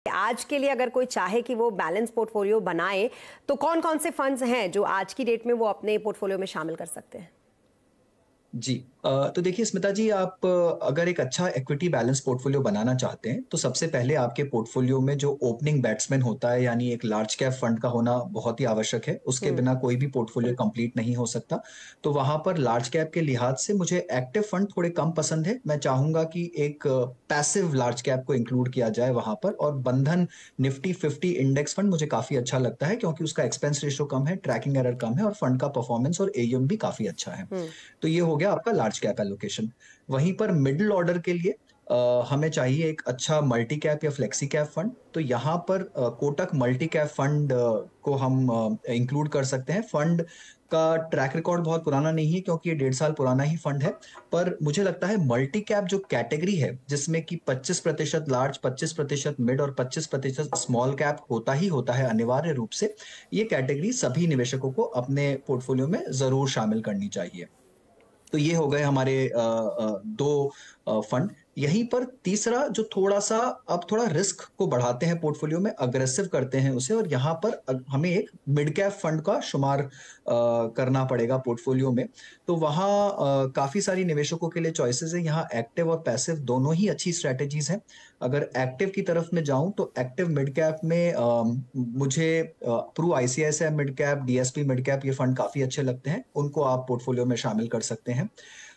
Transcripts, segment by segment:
आज के लिए अगर कोई चाहे कि वो बैलेंस पोर्टफोलियो बनाए तो कौन कौन से फंड्स हैं जो आज की डेट में वो अपने पोर्टफोलियो में शामिल कर सकते हैं? जी। तो देखिए स्मिता जी, आप अगर एक अच्छा इक्विटी बैलेंस पोर्टफोलियो बनाना चाहते हैं तो सबसे पहले आपके पोर्टफोलियो में जो ओपनिंग बैट्समैन होता है यानी एक लार्ज कैप फंड का होना बहुत ही आवश्यक है। उसके हम्म। बिना कोई भी पोर्टफोलियो कंप्लीट नहीं हो सकता। तो वहां पर लार्ज कैप के लिहाज से मुझे एक्टिव फंड थोड़े कम पसंद है। मैं चाहूंगा कि एक पैसिव लार्ज कैप को इंक्लूड किया जाए वहां पर, और बंधन निफ्टी 50 इंडेक्स फंड मुझे काफी अच्छा लगता है क्योंकि उसका एक्सपेंस रेशो कम है, ट्रैकिंग एरर कम है और फंड का परफॉर्मेंस और एयूएम भी काफी अच्छा है। हम्म। तो ये हो गया आपका लार्ज कैप एलोकेशन। वहीं पर मिडिल ऑर्डर के लिए हमें चाहिए एक अच्छा मल्टी कैप या फ्लेक्सी कैप फंड। तो यहाँ पर कोटक मल्टी कैप फंड को हम इंक्लूड कर सकते हैं। फंड का ट्रैक रिकॉर्ड बहुत पुराना नहीं है क्योंकि ये 1.5 साल पुराना ही फंड है। पर मुझे लगता है मल्टी कैप जो कैटेगरी है जिसमें कि 25% लार्ज, 25% मिड और 25% स्मॉल कैप होता ही होता है अनिवार्य रूप से, ये कैटेगरी सभी निवेशकों को अपने पोर्टफोलियो में जरूर शामिल करनी चाहिए। तो ये हो गए हमारे दो फंड। यहीं पर तीसरा जो थोड़ा सा अब थोड़ा रिस्क को बढ़ाते हैं पोर्टफोलियो में, अग्रेसिव करते हैं उसे, और यहाँ पर हमें एक मिड कैप फंड का शुमार करना पड़ेगा पोर्टफोलियो में। तो वहाँ काफी सारी निवेशकों के लिए चॉइसेस है। यहाँ एक्टिव और पैसिव दोनों ही अच्छी स्ट्रेटेजीज हैं। अगर एक्टिव की तरफ में जाऊं तो एक्टिव मिड कैप में मुझे Pru ICICI mid cap, DSP mid cap, ये फंड काफी अच्छे लगते हैं। उनको आप पोर्टफोलियो में शामिल कर सकते हैं।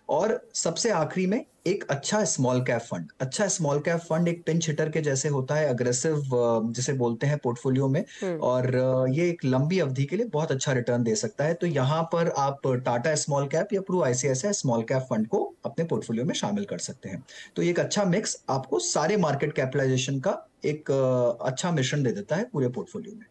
और सबसे आखिरी में एक अच्छा स्मॉल कैप फंड। अच्छा स्मॉल कैप फंड एक पिंच हिटर के जैसे होता है, अग्रेसिव जिसे बोलते हैं पोर्टफोलियो में। हम्म। और ये एक लंबी अवधि के लिए बहुत अच्छा रिटर्न दे सकता है। तो यहाँ पर आप टाटा स्मॉल कैप या Pru ICICI small cap fund को अपने पोर्टफोलियो में शामिल कर सकते हैं। तो ये एक अच्छा मिक्स आपको सारे मार्केट कैपिटलाइजेशन का एक अच्छा मिश्रण दे देता है पूरे पोर्टफोलियो में।